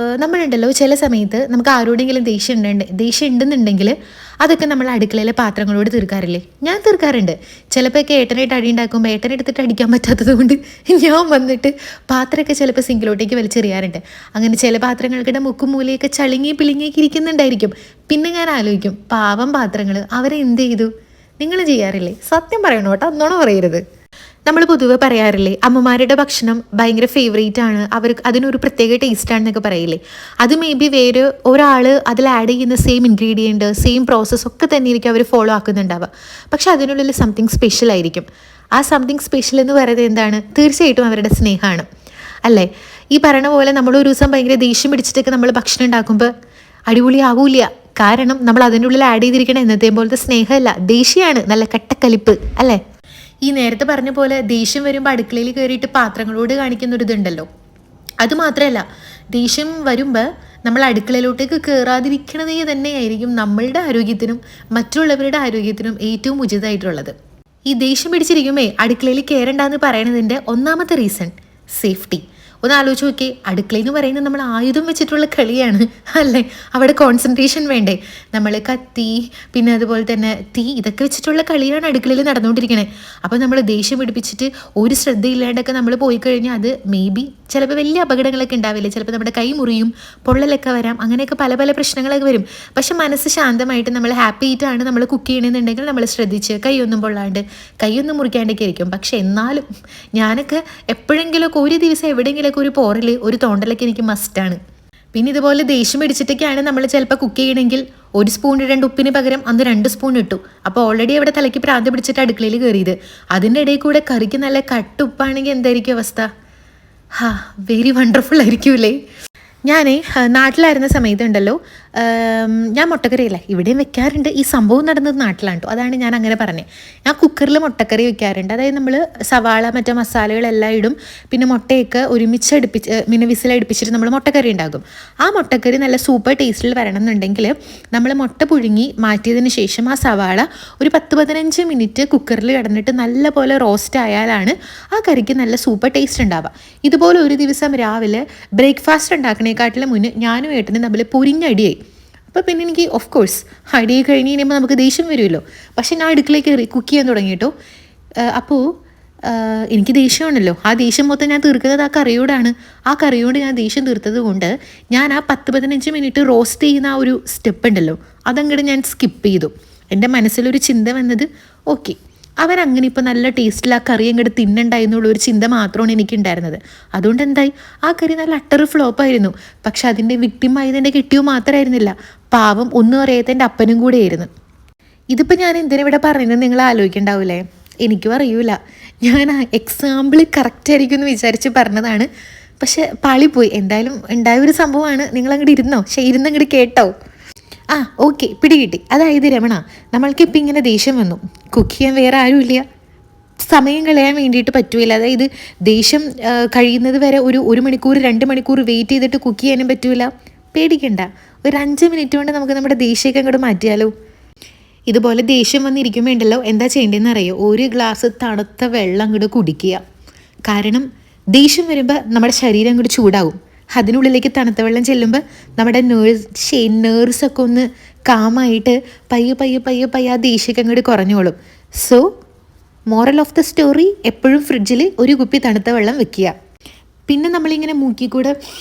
നമ്മളുണ്ടല്ലോ ചില സമയത്ത് നമുക്ക് ആരോടെങ്കിലും ദേഷ്യം ഉണ്ടെന്നുണ്ടെങ്കിൽ അതൊക്കെ നമ്മൾ അടുക്കളയിലെ പാത്രങ്ങളോട് തീർക്കാറില്ലേ? ഞാൻ തീർക്കാറുണ്ട്. ചിലപ്പോഴൊക്കെ ഏട്ടനായിട്ട് അടി ഉണ്ടാക്കുമ്പോൾ ഏട്ടനെടുത്തിട്ട് അടിക്കാൻ പറ്റാത്തത് കൊണ്ട് ഞാൻ വന്നിട്ട് പാത്രമൊക്കെ ചിലപ്പോൾ സിങ്കിലോട്ടേക്ക് വലിച്ചെറിയാറുണ്ട്. അങ്ങനെ ചില പാത്രങ്ങൾക്കിടെ മുക്കും മൂലയൊക്കെ ചളുങ്ങി പിളിങ്ങിയൊക്കെ ഇരിക്കുന്നുണ്ടായിരിക്കും. പിന്നെ ഞാൻ ആലോചിക്കും, പാവം പാത്രങ്ങൾ അവരെ എന്ത് ചെയ്തു? നിങ്ങൾ ചെയ്യാറില്ലേ? സത്യം പറയണോ കേട്ടോ, അന്നോണം പറയരുത്. നമ്മൾ പൊതുവെ പറയാറില്ലേ, അമ്മമാരുടെ ഭക്ഷണം ഭയങ്കര ഫേവറേറ്റ് ആണ്, അവർക്ക് അതിനൊരു പ്രത്യേക ടേസ്റ്റ് ആണെന്നൊക്കെ പറയില്ലേ? അത് മേ ബി വേറെ ഒരാൾ അതിൽ ആഡ് ചെയ്യുന്ന സെയിം ഇൻഗ്രീഡിയൻറ്റ്, സെയിം പ്രോസസ്സ് ഒക്കെ തന്നെ ആയിരിക്കും അവർ ഫോളോ ആക്കുന്നുണ്ടാവുക. പക്ഷെ അതിനുള്ളിൽ സംതിങ് സ്പെഷ്യൽ ആയിരിക്കും. ആ സംതിങ് സ്പെഷ്യൽ എന്ന് പറയുന്നത് എന്താണ്? തീർച്ചയായിട്ടും അവരുടെ സ്നേഹമാണ്, അല്ലേ? ഈ പറയണ പോലെ നമ്മൾ ഒരു ദിവസം ഭയങ്കര ദേഷ്യം പിടിച്ചിട്ടൊക്കെ നമ്മൾ ഭക്ഷണം ഉണ്ടാക്കുമ്പോൾ അടിപൊളി ആവൂല. കാരണം നമ്മൾ അതിൻ്റെ ഉള്ളിൽ ആഡ് ചെയ്തിരിക്കണ എന്നത്തെ പോലത്തെ സ്നേഹമല്ല, ദേഷ്യമാണ്, നല്ല കട്ടക്കലിപ്പ്, അല്ലേ? ഈ നേരത്തെ പറഞ്ഞ പോലെ ദേഷ്യം വരുമ്പോൾ അടുക്കളയിൽ കയറിയിട്ട് പാത്രങ്ങളോട് കാണിക്കുന്ന ഒരു ഇതുണ്ടല്ലോ, അതുമാത്രമല്ല, ദേഷ്യം വരുമ്പോൾ നമ്മൾ അടുക്കളയിലോട്ടേക്ക് കയറാതിരിക്കണതേ തന്നെയായിരിക്കും നമ്മളുടെ ആരോഗ്യത്തിനും മറ്റുള്ളവരുടെ ആരോഗ്യത്തിനും ഏറ്റവും ഉചിതമായിട്ടുള്ളത്. ഈ ദേഷ്യം പിടിച്ചിരിക്കുമേ അടുക്കളയിൽ കയറണ്ടെന്ന് പറയണതിൻ്റെ ഒന്നാമത്തെ റീസൺ സേഫ്റ്റി. ഒന്ന് ആലോചിച്ച് നോക്കിയേ, അടുക്കള എന്ന് പറയുന്നത് നമ്മൾ ആയുധം വെച്ചിട്ടുള്ള കളിയാണ്, അല്ലേ? അവിടെ കോൺസെൻട്രേഷൻ വേണ്ടേ? നമ്മൾ കത്തി, പിന്നെ അതുപോലെ തന്നെ തീ, ഇതൊക്കെ വെച്ചിട്ടുള്ള കളിയാണ് അടുക്കളയിൽ നടന്നുകൊണ്ടിരിക്കണേ. അപ്പോൾ നമ്മൾ ദേഷ്യം പിടിപ്പിച്ചിട്ട് ഒരു ശ്രദ്ധയില്ലാണ്ടൊക്കെ നമ്മൾ പോയി കഴിഞ്ഞാൽ അത് മേ ബി ചിലപ്പോൾ വലിയ അപകടങ്ങളൊക്കെ ഉണ്ടാവില്ലേ? ചിലപ്പോൾ നമ്മുടെ കൈ മുറിയും, പൊള്ളലൊക്കെ വരാം, അങ്ങനെയൊക്കെ പല പല പ്രശ്നങ്ങളൊക്കെ വരും. പക്ഷെ മനസ്സ് ശാന്തമായിട്ട് നമ്മൾ ഹാപ്പി ആയിട്ടാണ് നമ്മൾ കുക്ക് ചെയ്യണമെന്നുണ്ടെങ്കിൽ നമ്മൾ ശ്രദ്ധിച്ച് കൈയൊന്നും പൊള്ളാണ്ട്, കൈയൊന്നും മുറിക്കാണ്ടൊക്കെ ആയിരിക്കും. പക്ഷെ എന്നാലും ഞാനൊക്കെ എപ്പോഴെങ്കിലുമൊക്കെ ഒരു ദിവസം എവിടെയെങ്കിലുമൊക്കെ ഒരു പോറൽ, ഒരു തോണ്ടലൊക്കെ എനിക്ക് മസ്റ്റാണ്. പിന്നെ ഇതുപോലെ ദേഷ്യം പിടിച്ചിട്ടൊക്കെയാണ് നമ്മൾ ചിലപ്പോൾ കുക്ക് ചെയ്യണമെങ്കിൽ ഒരു സ്പൂൺ ഇടേണ്ട ഉപ്പിന് പകരം അന്ന് 2 സ്പൂൺ ഇട്ടു. അപ്പോൾ ഓൾറെഡി അവിടെ തലയ്ക്ക് പ്രാന്ത് പിടിച്ചിട്ട് അടുക്കളയിൽ കയറിയത്. അതിൻ്റെ ഇടയിൽ കൂടെ കറിക്ക് നല്ല കട്ടുപ്പാണെങ്കിൽ എന്തായിരിക്കും അവസ്ഥ? വെരി വണ്ടർഫുൾ ആയിരിക്കൂലേ? ഞാൻ നാട്ടിലായിരുന്ന സമയത്തുണ്ടല്ലോ, ഞാൻ മുട്ടക്കറിയല്ല ഇവിടെയും വെക്കാറുണ്ട്. ഈ സംഭവം നടന്നത് നാട്ടിലാണ് കേട്ടോ, അതാണ് ഞാൻ അങ്ങനെ പറഞ്ഞത്. ഞാൻ കുക്കറിൽ മുട്ടക്കറി വെക്കാറുണ്ട്. അതായത് നമ്മൾ സവാള മറ്റേ മസാലകളെല്ലാം ഇടും, പിന്നെ മുട്ടയൊക്കെ ഒരുമിച്ച് പിന്നെ വിസിലടുപ്പിച്ചിട്ട് നമ്മൾ മുട്ടക്കറി ഉണ്ടാകും. ആ മുട്ടക്കറി നല്ല സൂപ്പർ ടേസ്റ്റിൽ വരണം എന്നുണ്ടെങ്കിൽ നമ്മൾ മുട്ട പുഴുങ്ങി മാറ്റിയതിന് ശേഷം ആ സവാള ഒരു 10-15 മിനിറ്റ് കുക്കറിൽ കിടന്നിട്ട് നല്ലപോലെ റോസ്റ്റ് ആയാലാണ് ആ കറിക്ക് നല്ല സൂപ്പർ ടേസ്റ്റ് ഉണ്ടാവുക. ഇതുപോലെ ഒരു ദിവസം രാവിലെ ബ്രേക്ക്ഫാസ്റ്റ് ഉണ്ടാക്കണേക്കാട്ടിലും മുന്നേ ഞാനും ഏട്ടനും തമ്മിൽ പൊരിഞ്ഞടിയായി. അപ്പോൾ പിന്നെ എനിക്ക് ഓഫ് കോഴ്സ് അടി കഴിഞ്ഞ് കഴിയുമ്പോൾ നമുക്ക് ദേഷ്യം വരുമല്ലോ. പക്ഷെ ഞാൻ അടുക്കളയിൽ കയറി കുക്ക് ചെയ്യാൻ തുടങ്ങിയിട്ടോ. അപ്പോൾ എനിക്ക് ദേഷ്യമാണല്ലോ, ആ ദേഷ്യം മൊത്തം ഞാൻ തീർക്കുന്നത് ആ കറിയോടാണ്. ആ കറിയോട് ഞാൻ ദേഷ്യം തീർത്തത് കൊണ്ട് ഞാൻ ആ 10-15 മിനിറ്റ് റോസ്റ്റ് ചെയ്യുന്ന ആ ഒരു സ്റ്റെപ്പ് ഉണ്ടല്ലോ, അതങ്ങോട്ട് ഞാൻ സ്കിപ്പ് ചെയ്തു. എൻ്റെ മനസ്സിലൊരു ചിന്ത വന്നത്, ഓക്കെ അവരങ്ങനെ ഇപ്പോൾ നല്ല ടേസ്റ്റിൽ ആ കറി അങ്ങോട്ട് തിന്നണ്ടായിരുന്നുള്ളൊരു ചിന്ത മാത്രമാണ് എനിക്കുണ്ടായിരുന്നത്. അതുകൊണ്ട് എന്തായി, ആ കറി നല്ല അട്ടർ ഫ്ലോപ്പായിരുന്നു. പക്ഷെ അതിൻ്റെ വിക്ടിമായത് എൻ്റെ കെട്ടിയോ മാത്രമായിരുന്നില്ല, പാവം ഒന്നും അറിയാത്ത എൻ്റെ അപ്പനും കൂടെ ആയിരുന്നു. ഇതിപ്പോൾ ഞാൻ എന്തിനാ പറയുന്നത് നിങ്ങൾ ആലോചിക്കണ്ടാവില്ലേ? എനിക്കും അറിയൂല, ഞാൻ ആ എക്സാമ്പിൾ കറക്റ്റ് ആയിരിക്കും എന്ന് വിചാരിച്ച് പറഞ്ഞതാണ്. പക്ഷെ പാളിപ്പോയി. എന്തായാലും ഉണ്ടായ ഒരു സംഭവമാണ്. നിങ്ങളങ്ങോട്ട് ഇരുന്നോ? ഇരുന്നങ്ങോട്ട് കേട്ടോ? ഓക്കെ, പിടികിട്ടി. അതായത് രമണ, നമ്മൾക്കിപ്പോൾ ഇങ്ങനെ ദേഷ്യം വന്നു, കുക്ക് ചെയ്യാൻ വേറെ ആരുമില്ല, സമയം കളയാൻ വേണ്ടിയിട്ട് പറ്റൂല. അതായത് ദേഷ്യം കഴിയുന്നത് വരെ ഒരു 1 മണിക്കൂർ 2 മണിക്കൂർ വെയിറ്റ് ചെയ്തിട്ട് കുക്ക് ചെയ്യാനും പറ്റൂല. പേടിക്കണ്ട, ഒരു 5 മിനിറ്റ് കൊണ്ട് നമുക്ക് നമ്മുടെ ദേഷ്യമൊക്കെ അങ്ങോട്ട് മാറ്റിയാലോ? ഇതുപോലെ ദേഷ്യം വന്നിരിക്കുമ്പോൾ ഉണ്ടല്ലോ, എന്താ ചെയ്യേണ്ടതെന്ന് അറിയോ? ഒരു ഗ്ലാസ് തണുത്ത വെള്ളം അങ്ങോട്ട് കുടിക്കുക. കാരണം ദേഷ്യം വരുമ്പോൾ നമ്മുടെ ശരീരം അങ്ങോട്ട് ചൂടാവും. അതിനുള്ളിലേക്ക് തണുത്ത വെള്ളം ചെല്ലുമ്പോൾ നമ്മുടെ നേഴ്സൊക്കെ ഒന്ന് കാമായിട്ട് പയ്യെ പയ്യെ പയ്യെ പയ്യെ ആ ദേഷ്യമൊക്കെ അങ്ങോട്ട് കുറഞ്ഞോളും. So moral of the story, എപ്പോഴും ഫ്രിഡ്ജിൽ ഒരു കുപ്പി തണുത്ത വെള്ളം വെക്കുക. പിന്നെ നമ്മളിങ്ങനെ മൂക്കിൽ കൂടെ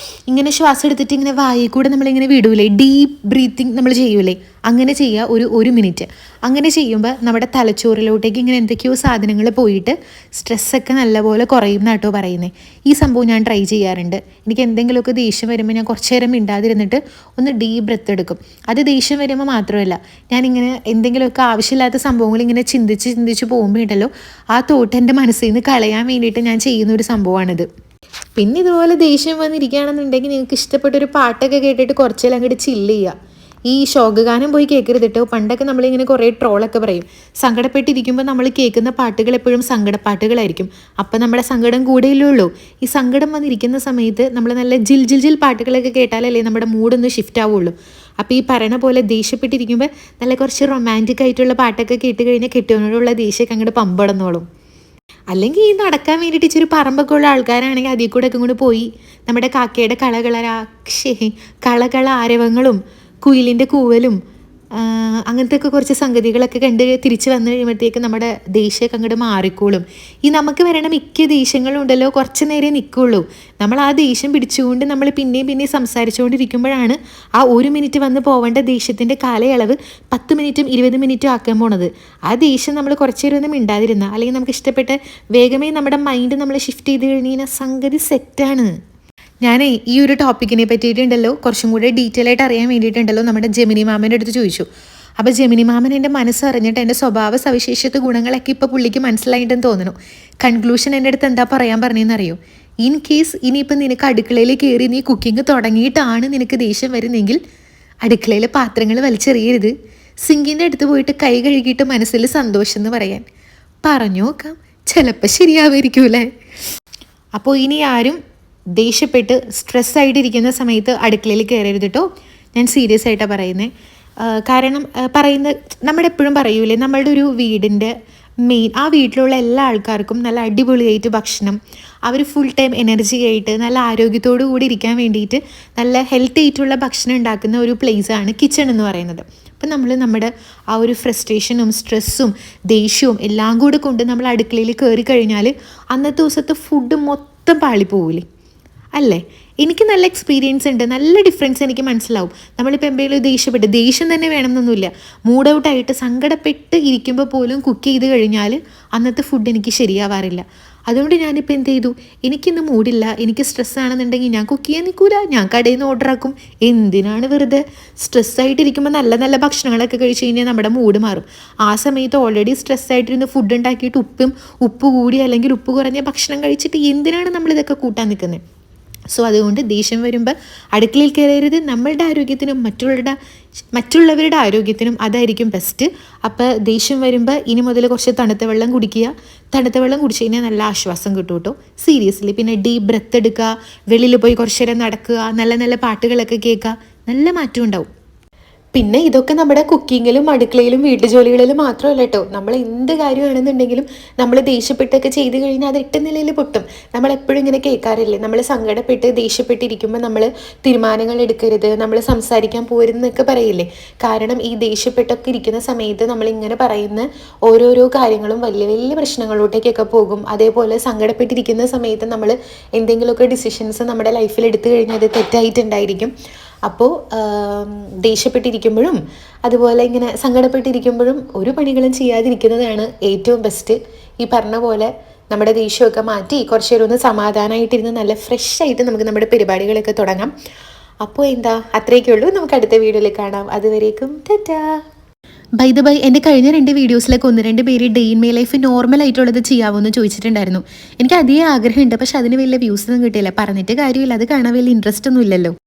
ഇങ്ങനെ ശ്വാസം എടുത്തിട്ട് ഇങ്ങനെ വായിൽ കൂടെ നമ്മളിങ്ങനെ വിടൂലേ, ഡീപ്പ് ബ്രീത്തിങ് നമ്മൾ ചെയ്യൂലേ, അങ്ങനെ ചെയ്യുക ഒരു 1 മിനിറ്റ്. അങ്ങനെ ചെയ്യുമ്പോൾ നമ്മുടെ തലച്ചോറിലോട്ടേക്ക് ഇങ്ങനെ എന്തൊക്കെയോ സാധനങ്ങൾ പോയിട്ട് സ്ട്രെസ്സൊക്കെ നല്ലപോലെ കുറയും എന്നാട്ടോ പറയുന്നത്. ഈ സംഭവം ഞാൻ ട്രൈ ചെയ്യാറുണ്ട്. എനിക്ക് എന്തെങ്കിലുമൊക്കെ ദേഷ്യം വരുമ്പോൾ ഞാൻ കുറച്ച് നേരം മിണ്ടാതിരുന്നിട്ട് ഒന്ന് ഡീപ്പ് ബ്രെത്ത് എടുക്കും. അത് ദേഷ്യം വരുമ്പോൾ മാത്രമല്ല, ഞാനിങ്ങനെ എന്തെങ്കിലുമൊക്കെ ആവശ്യമില്ലാത്ത സംഭവങ്ങൾ ഇങ്ങനെ ചിന്തിച്ച് പോകുമ്പോൾ ഉണ്ടല്ലോ, ആ തോട്ട് എൻ്റെ മനസ്സിൽ നിന്ന് കളയാൻ വേണ്ടിയിട്ട് ഞാൻ ചെയ്യുന്ന ഒരു സംഭവമാണിത്. പിന്നെ ഇതുപോലെ ദേഷ്യം വന്നിരിക്കുകയാണെന്നുണ്ടെങ്കിൽ നിങ്ങൾക്ക് ഇഷ്ടപ്പെട്ടൊരു പാട്ടൊക്കെ കേട്ടിട്ട് കുറച്ചെല്ലാം അങ്ങോട്ട് ചില്ല് ചെയ്യുക. ഈ ശോകഗാനം പോയി കേൾക്കരുത് കേട്ടോ. പണ്ടൊക്കെ നമ്മളിങ്ങനെ കുറേ ട്രോളൊക്കെ പറയും. സങ്കടപ്പെട്ടിരിക്കുമ്പോൾ നമ്മൾ കേൾക്കുന്ന പാട്ടുകൾ എപ്പോഴും സങ്കടപ്പാട്ടുകളായിരിക്കും. അപ്പം നമ്മുടെ സങ്കടം കൂടെയല്ലേ ഉള്ളൂ. ഈ സങ്കടം വന്നിരിക്കുന്ന സമയത്ത് നമ്മൾ നല്ല ജിൽ പാട്ടുകളൊക്കെ കേട്ടാലല്ലേ നമ്മുടെ മൂഡൊന്ന് ഷിഫ്റ്റ് ആവുള്ളൂ. അപ്പോൾ ഈ പറയണ പോലെ ദേഷ്യപ്പെട്ടിരിക്കുമ്പോൾ നല്ല കുറച്ച് റൊമാൻറ്റിക് ആയിട്ടുള്ള പാട്ടൊക്കെ കേട്ട് കഴിഞ്ഞാൽ കെട്ടിയവനോടുള്ള ദേഷ്യമൊക്കെ അങ്ങോട്ട് പമ്പടന്നോളും. അല്ലെങ്കിൽ ഈ നടക്കാൻ വേണ്ടിയിട്ട് ഇച്ചിരി പറമ്പൊക്കെ ഉള്ള ആൾക്കാരാണെങ്കിൽ അതിൽ കൂടെ ഒക്കെ കൊണ്ട് പോയി നമ്മുടെ കാക്കയുടെ കളകള ആരവങ്ങളും കുയിലിൻ്റെ കൂവലും അങ്ങനത്തെ ഒക്കെ കുറച്ച് സംഗതികളൊക്കെ കണ്ട് തിരിച്ച് വന്നു കഴിയുമ്പോഴത്തേക്ക് നമ്മുടെ ദേഷ്യമൊക്കെ അങ്ങോട്ട് മാറിക്കോളും. ഈ നമുക്ക് വരണ മിക്ക ദേഷ്യങ്ങളും ഉണ്ടല്ലോ കുറച്ച് നേരം നിൽക്കുള്ളൂ. നമ്മൾ ആ ദേഷ്യം പിടിച്ചുകൊണ്ട് നമ്മൾ പിന്നെയും സംസാരിച്ചുകൊണ്ടിരിക്കുമ്പോഴാണ് ആ 1 മിനിറ്റ് വന്ന് പോവേണ്ട ദേഷ്യത്തിൻ്റെ കാലയളവ് 10 മിനിറ്റും 20 മിനിറ്റും ആക്കാൻ പോണത്. ആ ദേഷ്യം നമ്മൾ കുറച്ച് നേരം ഒന്നും മിണ്ടാതിരുന്ന അല്ലെങ്കിൽ നമുക്ക് ഇഷ്ടപ്പെട്ട വേഗമേ നമ്മുടെ മൈൻഡ് നമ്മൾ ഷിഫ്റ്റ് ചെയ്ത് കഴിഞ്ഞാൽ സംഗതി സെറ്റാണ്. ഞാൻ ഈ ഒരു ടോപ്പിക്കിനെ പറ്റിയിട്ടുണ്ടല്ലോ കുറച്ചും കൂടെ ഡീറ്റെയിൽ ആയിട്ട് അറിയാൻ വേണ്ടിയിട്ടുണ്ടല്ലോ നമ്മുടെ ജെമിനി മാമൻ്റെ അടുത്ത് ചോദിച്ചു. അപ്പോൾ ജെമിനി മാമൻ എൻ്റെ മനസ്സറിഞ്ഞിട്ട് എൻ്റെ സ്വഭാവ സവിശേഷത ഗുണങ്ങളൊക്കെ ഇപ്പോൾ പുള്ളിക്ക് മനസ്സിലായിട്ടെന്ന് തോന്നുന്നു. കൺക്ലൂഷൻ എൻ്റെ അടുത്ത് എന്താ പറയാൻ പറഞ്ഞതെന്നറിയോ? ഇൻ കേസ് ഇനിയിപ്പോൾ നിനക്ക് അടുക്കളയിൽ കയറി നീ കുക്കിംഗ് തുടങ്ങിയിട്ടാണ് നിനക്ക് ദേഷ്യം വരുന്നെങ്കിൽ അടുക്കളയിലെ പാത്രങ്ങൾ വലിച്ചെറിയരുത്. സിങ്കിൻ്റെ അടുത്ത് പോയിട്ട് കൈ കഴുകിയിട്ട് മനസ്സിൽ സന്തോഷം എന്ന് പറയാൻ പറഞ്ഞു നോക്കാം. ചിലപ്പോൾ ശരിയാവുമായിരിക്കൂലേ. അപ്പോൾ ഇനി ആരും ദേഷ്യപ്പെട്ട് സ്ട്രെസ്സായിട്ടിരിക്കുന്ന സമയത്ത് അടുക്കളയിൽ കയറരുത് കേട്ടോ. ഞാൻ സീരിയസ് ആയിട്ടാണ് പറയുന്നത്. കാരണം നമ്മളെപ്പോഴും പറയൂലേ, നമ്മളുടെ ഒരു വീടിൻ്റെ ആ വീട്ടിലുള്ള എല്ലാ ആൾക്കാർക്കും നല്ല അടിപൊളിയായിട്ട് ഭക്ഷണം, അവർ ഫുൾ ടൈം എനർജി ആയിട്ട് നല്ല ആരോഗ്യത്തോടു കൂടി ഇരിക്കാൻ വേണ്ടിയിട്ട് നല്ല ഹെൽത്തി ആയിട്ടുള്ള ഭക്ഷണം ഉണ്ടാക്കുന്ന ഒരു പ്ലേസാണ് കിച്ചൺ എന്ന് പറയുന്നത്. അപ്പം നമ്മൾ നമ്മുടെ ആ ഒരു ഫ്രസ്ട്രേഷനും സ്ട്രെസ്സും ദേഷ്യവും എല്ലാം കൂടെ കൊണ്ട് നമ്മൾ അടുക്കളയിൽ കയറി കഴിഞ്ഞാൽ അന്നത്തെ ദിവസത്തെ ഫുഡ് മൊത്തം പാളിപ്പോവില്ലേ അല്ലേ? എനിക്ക് നല്ല എക്സ്പീരിയൻസ് ഉണ്ട്, നല്ല ഡിഫറൻസ് എനിക്ക് മനസ്സിലാവും. നമ്മളിപ്പോൾ എന്തെങ്കിലും ദേഷ്യം തന്നെ വേണമെന്നൊന്നുമില്ല, മൂഡ് ഔട്ടായിട്ട് സങ്കടപ്പെട്ട് ഇരിക്കുമ്പോൾ പോലും കുക്ക് ചെയ്ത് കഴിഞ്ഞാൽ അന്നത്തെ ഫുഡ് എനിക്ക് ശരിയാവാറില്ല. അതുകൊണ്ട് ഞാനിപ്പോൾ എന്ത് ചെയ്തു, എനിക്കിന്ന് മൂഡില്ല, എനിക്ക് സ്ട്രെസ്സാണെന്നുണ്ടെങ്കിൽ ഞാൻ കുക്ക് ചെയ്യാൻ നിൽക്കൂല, ഞാൻ കടയിൽ നിന്ന് ഓർഡർ ആക്കും. എന്തിനാണ് വെറുതെ സ്ട്രെസ്സായിട്ടിരിക്കുമ്പോൾ നല്ല നല്ല ഭക്ഷണങ്ങളൊക്കെ കഴിച്ച് കഴിഞ്ഞാൽ നമ്മുടെ മൂഡ് മാറും. ആ സമയത്ത് ഓൾറെഡി സ്ട്രെസ്സായിട്ടിരുന്ന് ഫുഡ് ഉണ്ടാക്കിയിട്ട് ഉപ്പ് കൂടി അല്ലെങ്കിൽ ഉപ്പ് കുറഞ്ഞ ഭക്ഷണം കഴിച്ചിട്ട് എന്തിനാണ് നമ്മളിതൊക്കെ കൂട്ടാൻ നിൽക്കുന്നത്? സോ അതുകൊണ്ട് ദേഷ്യം വരുമ്പോൾ അടുക്കളയിൽ കയറരുത്. നമ്മളുടെ ആരോഗ്യത്തിനും മറ്റുള്ളവരുടെ ആരോഗ്യത്തിനും അതായിരിക്കും ബെസ്റ്റ്. അപ്പോൾ ദേഷ്യം വരുമ്പോൾ ഇനി മുതൽ കുറച്ച് തണുത്ത വെള്ളം കുടിക്കുക. തണുത്ത വെള്ളം കുടിച്ച് കഴിഞ്ഞാൽ നല്ല ആശ്വാസം കിട്ടും കേട്ടോ, സീരിയസ്ലി. പിന്നെ ഡീപ്പ് ബ്രെത്ത് എടുക്കുക, വെളിയിൽ പോയി കുറച്ച് നേരം നടക്കുക, നല്ല നല്ല പാട്ടുകളൊക്കെ കേൾക്കുക, നല്ല മാറ്റം ഉണ്ടാവും. പിന്നെ ഇതൊക്കെ നമ്മുടെ കുക്കിങ്ങിലും അടുക്കളയിലും വീട്ടുജോലികളിലും മാത്രമല്ല കേട്ടോ. നമ്മൾ എന്ത് കാര്യമാണെന്നുണ്ടെങ്കിലും നമ്മൾ ദേഷ്യപ്പെട്ടൊക്കെ ചെയ്ത് കഴിഞ്ഞാൽ അത് 8 നിലയിൽ പൊട്ടും. നമ്മളെപ്പോഴും ഇങ്ങനെ കേൾക്കാറില്ലേ, നമ്മൾ സങ്കടപ്പെട്ട് ദേഷ്യപ്പെട്ടിരിക്കുമ്പോൾ നമ്മൾ തീരുമാനങ്ങൾ എടുക്കരുത്, നമ്മൾ സംസാരിക്കാൻ പോരുന്നൊക്കെ പറയില്ലേ. കാരണം ഈ ദേഷ്യപ്പെട്ടൊക്കെ ഇരിക്കുന്ന സമയത്ത് നമ്മളിങ്ങനെ പറയുന്ന ഓരോരോ കാര്യങ്ങളും വലിയ വലിയ പ്രശ്നങ്ങളിലോട്ടേക്കൊക്കെ പോകും. അതേപോലെ സങ്കടപ്പെട്ടിരിക്കുന്ന സമയത്ത് നമ്മൾ എന്തെങ്കിലുമൊക്കെ ഡിസിഷൻസ് നമ്മുടെ ലൈഫിൽ എടുത്തു കഴിഞ്ഞാൽ അത് തെറ്റായിട്ടുണ്ടായിരിക്കും. അപ്പോൾ ദേഷ്യപ്പെട്ടിരിക്കുമ്പോഴും അതുപോലെ ഇങ്ങനെ സങ്കടപ്പെട്ടിരിക്കുമ്പോഴും ഒരു പണികളും ചെയ്യാതിരിക്കുന്നതാണ് ഏറ്റവും ബെസ്റ്റ്. ഈ പറഞ്ഞ പോലെ നമ്മുടെ ദേഷ്യമൊക്കെ മാറ്റി കുറച്ച് നേരം ഒന്ന് സമാധാനമായിട്ടിരുന്ന് നല്ല ഫ്രഷ് ആയിട്ട് നമുക്ക് നമ്മുടെ പരിപാടികളൊക്കെ തുടങ്ങാം. അപ്പോൾ എന്താ, അത്രയൊക്കെ ഉള്ളൂ. നമുക്ക് അടുത്ത വീഡിയോയിൽ കാണാം. അതുവരേക്കും ടാറ്റാ. ബൈ ദ ബൈ, എൻ്റെ കഴിഞ്ഞ 2 വീഡിയോസിലൊക്കെ 1-2 പേര് day in my life normal ആയിട്ടുള്ളത് ചെയ്യാമെന്ന് ചോദിച്ചിട്ടുണ്ടായിരുന്നു. എനിക്ക് അധികം ആഗ്രഹമുണ്ട്, പക്ഷെ അതിന് വലിയ വ്യൂസ് ഒന്നും കിട്ടിയില്ല. പറഞ്ഞിട്ട് കാര്യമില്ല, അത് കാണാൻ വലിയ ഇൻട്രസ്റ്റ് ഒന്നും ഇല്ലല്ലോ.